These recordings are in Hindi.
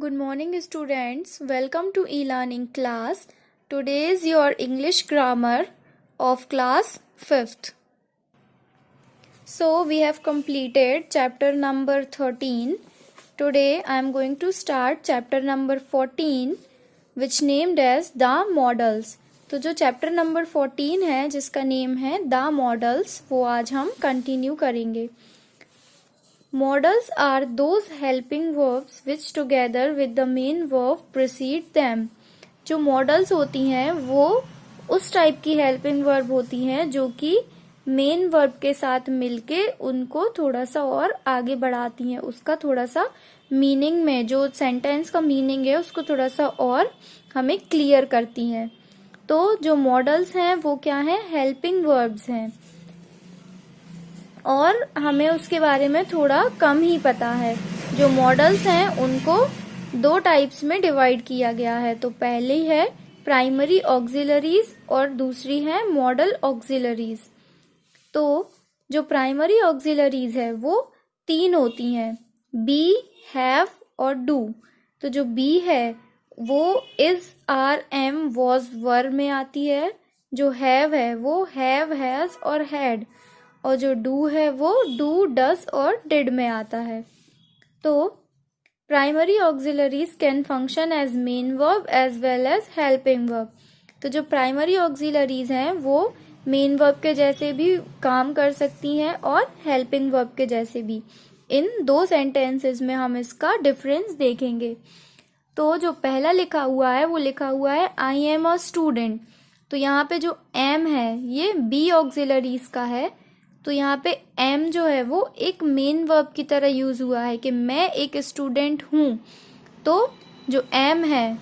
Good morning, students. Welcome to e-learning class. Today is your English grammar of class 5th. So, we have completed chapter number 13. Today, I am going to start chapter number 14, which named as The Models. तो जो चैप्टर नंबर 14 है जिसका नेम है द मॉडल्स, वो आज हम कंटिन्यू करेंगे. Modals are those helping verbs which together with the main verb precede them. जो मॉडल्स होती हैं वो उस टाइप की हेल्पिंग वर्ब होती हैं जो कि मेन वर्ब के साथ मिलके उनको थोड़ा सा और आगे बढ़ाती हैं, उसका थोड़ा सा मीनिंग में, जो सेंटेंस का मीनिंग है उसको थोड़ा सा और हमें क्लियर करती हैं. तो जो मॉडल्स हैं वो क्या हैं? हेल्पिंग वर्ब्स हैं और हमें उसके बारे में थोड़ा कम ही पता है. जो मॉडल्स हैं उनको दो टाइप्स में डिवाइड किया गया है. तो पहली है प्राइमरी ऑक्सिलरीज और दूसरी है मॉडल ऑक्सिलरीज. तो जो प्राइमरी ऑक्सिलरीज है वो तीन होती हैं, बी, हैव और डू. तो जो बी है वो इज, आर, एम, वॉज, वर में आती है. जो हैव है वो हैव, हैज और हैड. और जो डू है वो डू, डस और डिड में आता है. तो primary auxiliaries can function as main verb as well as helping verb. तो जो प्राइमरी ऑक्सिलरीज हैं वो मेन वर्ब के जैसे भी काम कर सकती हैं और हेल्पिंग वर्ब के जैसे भी. इन दो सेंटेंसेस में हम इसका डिफरेंस देखेंगे. तो जो पहला लिखा हुआ है वो लिखा हुआ है आई एम अ स्टूडेंट. तो यहाँ पे जो एम है ये बी ऑक्सिलरीज का है. तो यहाँ पे एम जो है वो एक मेन वर्ब की तरह यूज हुआ है कि मैं एक स्टूडेंट हूँ. तो जो एम है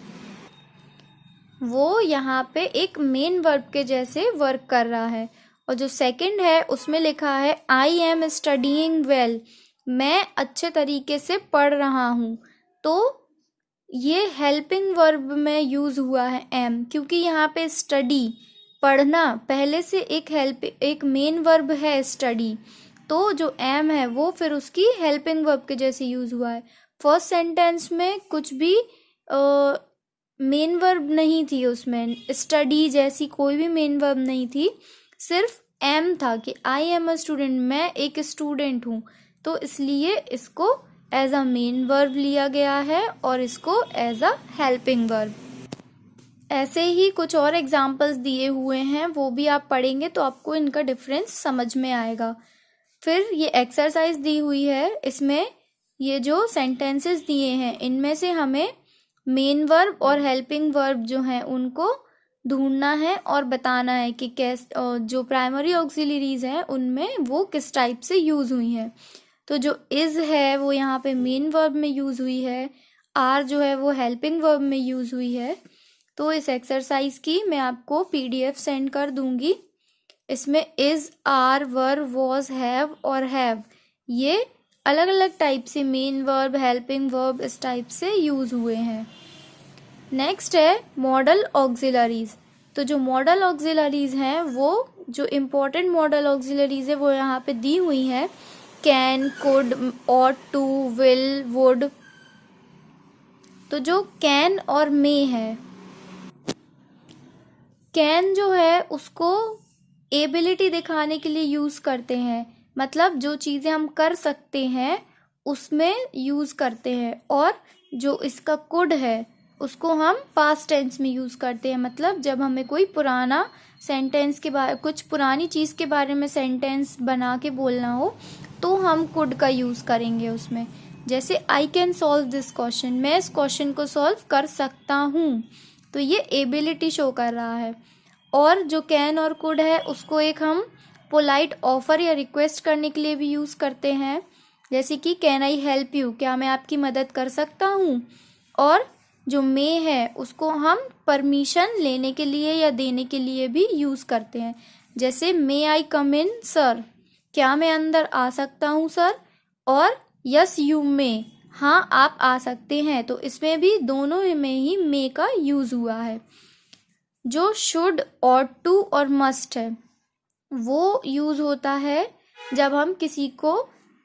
वो यहाँ पे एक मेन वर्ब के जैसे वर्क कर रहा है. और जो सेकंड है उसमें लिखा है आई एम स्टडीइंग वेल, मैं अच्छे तरीके से पढ़ रहा हूँ. तो ये हेल्पिंग वर्ब में यूज हुआ है एम, क्योंकि यहाँ पे स्टडी, पढ़ना, पहले से एक मेन वर्ब है स्टडी. तो जो एम है वो फिर उसकी हेल्पिंग वर्ब के जैसे यूज हुआ है. फर्स्ट सेंटेंस में कुछ भी मेन वर्ब नहीं थी, उसमें स्टडी जैसी कोई भी मेन वर्ब नहीं थी, सिर्फ एम था कि आई एम अ स्टूडेंट, मैं एक स्टूडेंट हूँ. तो इसलिए इसको एज अ मेन वर्ब लिया गया है और इसको एज अ हेल्पिंग वर्ब. ऐसे ही कुछ और एग्जाम्पल्स दिए हुए हैं, वो भी आप पढ़ेंगे तो आपको इनका डिफरेंस समझ में आएगा. फिर ये एक्सरसाइज दी हुई है, इसमें ये जो सेंटेंसेस दिए हैं इनमें से हमें मेन वर्ब और हेल्पिंग वर्ब जो हैं उनको ढूंढना है और बताना है कि जो प्राइमरी ऑक्सिलरीज हैं उनमें वो किस टाइप से यूज हुई हैं. तो जो इज है वो यहाँ पे मेन वर्ब में यूज हुई है, आर जो है वो हेल्पिंग वर्ब में यूज हुई है. तो इस एक्सरसाइज की मैं आपको पीडीएफ सेंड कर दूंगी. इसमें is, are, were, was, have और हैव ये अलग अलग टाइप से मेन वर्ब, हेल्पिंग वर्ब इस टाइप से यूज हुए हैं. नेक्स्ट है मॉडल ऑक्सिलरीज. तो जो मॉडल ऑक्सिलरीज हैं वो जो इम्पोर्टेंट मॉडल ऑक्सिलरीज है वो यहाँ पे दी हुई है. Can, could, ought to, will, would. तो जो कैन और मे है, कैन जो है उसको एबिलिटी दिखाने के लिए यूज करते हैं, मतलब जो चीजें हम कर सकते हैं उसमें यूज करते हैं. और जो इसका कुड है उसको हम पास्ट टेंस में यूज करते हैं, मतलब जब हमें कोई पुराना सेंटेंस के बारे, कुछ पुरानी चीज के बारे में सेंटेंस बना के बोलना हो तो हम कुड का यूज करेंगे उसमें. जैसे I can solve this question, मैं इस क्वेश्चन को सॉल्व कर सकता हूँ. तो ये एबिलिटी शो कर रहा है. और जो कैन और कुड है उसको एक हम पोलाइट ऑफर या रिक्वेस्ट करने के लिए भी यूज करते हैं, जैसे कि कैन आई हेल्प यू, क्या मैं आपकी मदद कर सकता हूँ. और जो मे है उसको हम परमिशन लेने के लिए या देने के लिए भी यूज करते हैं, जैसे मे आई कम इन सर, क्या मैं अंदर आ सकता हूँ सर. और यस यू मे, हाँ आप आ सकते हैं. तो इसमें भी दोनों में ही मे का यूज हुआ है. जो शुड, ऑट टू और मस्ट है वो यूज होता है जब हम किसी को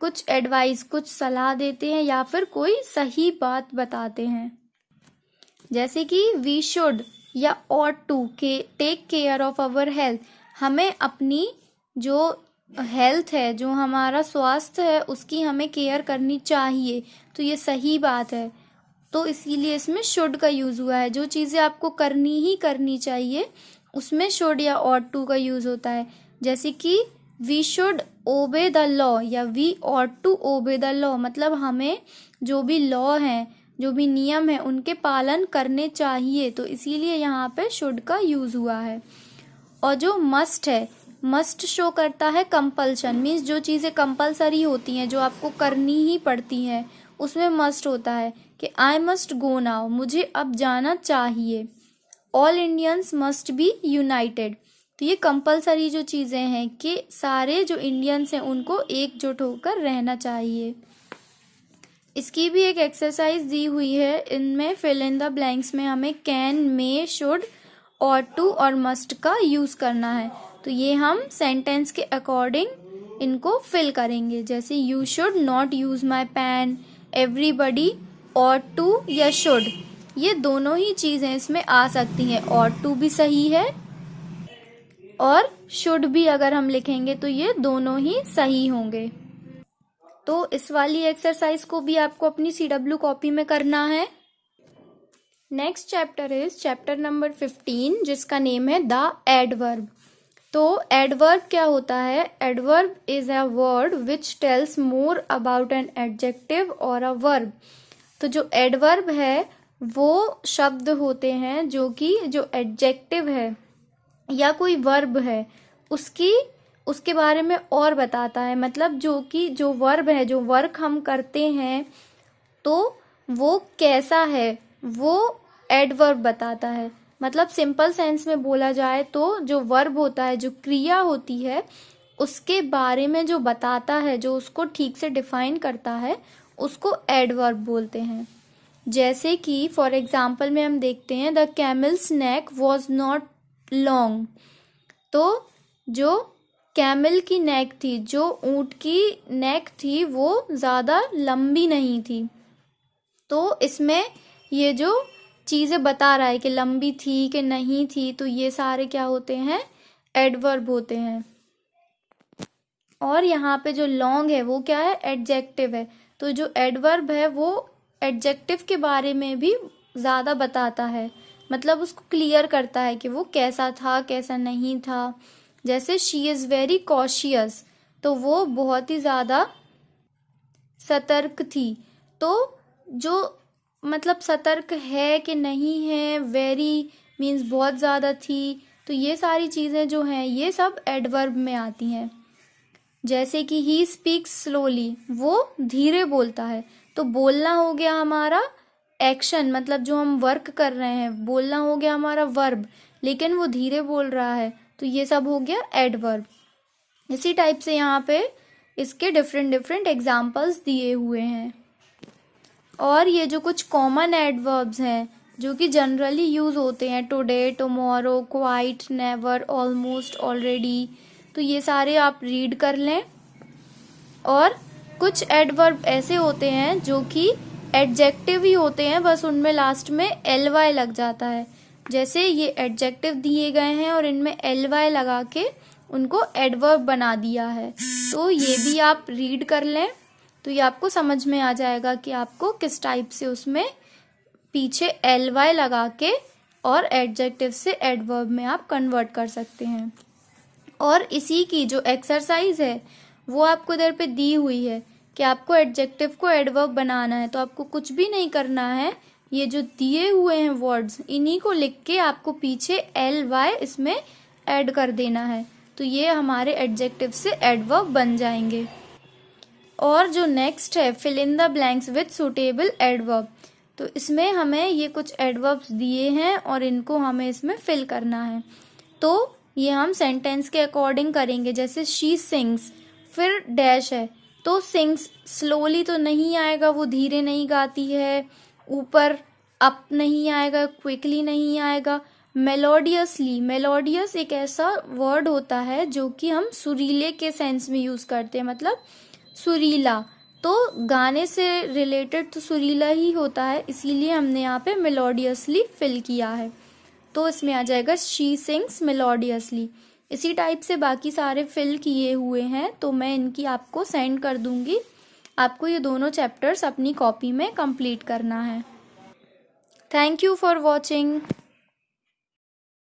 कुछ एडवाइस, कुछ सलाह देते हैं या फिर कोई सही बात बताते हैं। जैसे कि वी शुड या ought to take care of our health, हमें अपनी जो हेल्थ है, जो हमारा स्वास्थ्य है, उसकी हमें केयर करनी चाहिए। तो ये सही बात है, तो इसीलिए इसमें शुड का यूज़ हुआ है। जो चीज़ें आपको करनी ही करनी चाहिए उसमें शुड या ऑट टू का यूज़ होता है। जैसे कि we should obey the law या we ought to obey the law, मतलब हमें जो भी लॉ हैं, जो भी नियम है, उनके पालन करने चाहिए। तो इसीलिए यहाँ पे शुड का यूज़ हुआ है। और जो मस्ट है, मस्ट शो करता है कंपल्शन, मीन्स जो चीज़ें कंपलसरी होती हैं, जो आपको करनी ही पड़ती हैं, उसमें मस्ट होता है कि आई मस्ट गो नाउ, मुझे अब जाना चाहिए। All Indians must be united, तो ये कंपलसरी जो चीज़ें हैं कि सारे जो इंडियंस हैं उनको एकजुट होकर रहना चाहिए। इसकी भी एक एक्सरसाइज दी हुई है, इनमें फिल इन द ब्लैंक्स में हमें can, may, should, ought to और मस्ट का यूज़ करना है। तो ये हम सेंटेंस के अकॉर्डिंग इनको फिल करेंगे। जैसे you should not use my pen, everybody ought to या शुड, ये दोनों ही चीज़ें इसमें आ सकती हैं। ऑट टू भी सही है और शुड भी अगर हम लिखेंगे तो ये दोनों ही सही होंगे। तो इस वाली एक्सरसाइज को भी आपको अपनी CW कॉपी में करना है। Next chapter is chapter number 15, जिसका नेम है द एडवर्ब। तो एडवर्ब क्या होता है? Adverb is a word which tells more about an adjective और अ वर्ब। तो जो एडवर्ब है वो शब्द होते हैं जो कि जो एडजेक्टिव है या कोई वर्ब है उसके बारे में और बताता है। मतलब जो कि जो वर्ब है, जो वर्क हम करते हैं, तो वो कैसा है, वो एडवर्ब बताता है। मतलब सिंपल सेंस में बोला जाए तो जो वर्ब होता है, जो क्रिया होती है, उसके बारे में जो बताता है, जो उसको ठीक से डिफाइन करता है, उसको एडवर्ब बोलते हैं। जैसे कि फॉर एग्जाम्पल में हम देखते हैं the camel's neck was not long. तो जो कैमल की नेक थी, जो ऊंट की नेक थी, वो ज़्यादा लंबी नहीं थी। तो इसमें ये जो चीज़ें बता रहा है कि लंबी थी कि नहीं थी, तो ये सारे क्या होते हैं? एडवर्ब होते हैं। और यहाँ पे जो लॉन्ग है वो क्या है? एडजेक्टिव है। तो जो एडवर्ब है वो एडजेक्टिव के बारे में भी ज़्यादा बताता है, मतलब उसको क्लियर करता है कि वो कैसा था, कैसा नहीं था। जैसे शी इज़ वेरी कॉशियस, तो वो बहुत ही ज़्यादा सतर्क थी। तो जो मतलब सतर्क है कि नहीं है, वेरी मीन्स बहुत ज़्यादा थी। तो ये सारी चीज़ें जो हैं ये सब एडवर्ब में आती हैं। जैसे कि ही स्पीक्स स्लोली, वो धीरे बोलता है। तो बोलना हो गया हमारा एक्शन, मतलब जो हम वर्क कर रहे हैं, बोलना हो गया हमारा वर्ब, लेकिन वो धीरे बोल रहा है, तो ये सब हो गया एडवर्ब। इसी टाइप से यहाँ पे इसके डिफरेंट डिफरेंट एग्जाम्पल्स दिए हुए हैं। और ये जो कुछ कॉमन एडवर्ब्स हैं जो कि जनरली यूज़ होते हैं, today, tomorrow, quite, never, almost, already, तो ये सारे आप रीड कर लें। और कुछ एडवर्ब ऐसे होते हैं जो कि एडजेक्टिव ही होते हैं, बस उनमें लास्ट में ly लग जाता है। जैसे ये एडजेक्टिव दिए गए हैं और इनमें ly लगा के उनको एडवर्ब बना दिया है, तो ये भी आप रीड कर लें, तो ये आपको समझ में आ जाएगा कि आपको किस टाइप से उसमें पीछे ly लगा के और एडजेक्टिव से एडवर्ब में आप कन्वर्ट कर सकते हैं। और इसी की जो एक्सरसाइज है वो आपको इधर पे दी हुई है कि आपको एडजेक्टिव को एडवर्ब बनाना है। तो आपको कुछ भी नहीं करना है, ये जो दिए हुए हैं वर्ड्स, इन्हीं को लिख के आपको पीछे ly इसमें ऐड कर देना है, तो ये हमारे एडजेक्टिव से एडवर्ब बन जाएंगे। और जो नेक्स्ट है fill in the blanks with suitable adverb, तो इसमें हमें ये कुछ एडवर्ब्स दिए हैं और इनको हमें इसमें फिल करना है। तो ये हम सेंटेंस के अकॉर्डिंग करेंगे। जैसे शी सिंग्स, फिर डैश है, तो सिंग्स स्लोली तो नहीं आएगा, वो धीरे नहीं गाती है, ऊपर अप नहीं आएगा, क्विकली नहीं आएगा। मेलोडियसली, मेलोडियस एक ऐसा वर्ड होता है जो कि हम सुरीले के सेंस में यूज़ करते हैं, मतलब सुरीला, तो गाने से रिलेटेड तो सुरीला ही होता है, इसीलिए हमने यहाँ पे मेलोडियसली फिल किया है, तो इसमें आ जाएगा शी सिंग्स मेलोडियसली। इसी टाइप से बाकी सारे फिल किए हुए हैं, तो मैं इनकी आपको सेंड कर दूंगी। आपको ये दोनों चैप्टर्स अपनी कॉपी में कंप्लीट करना है। Thank you for watching.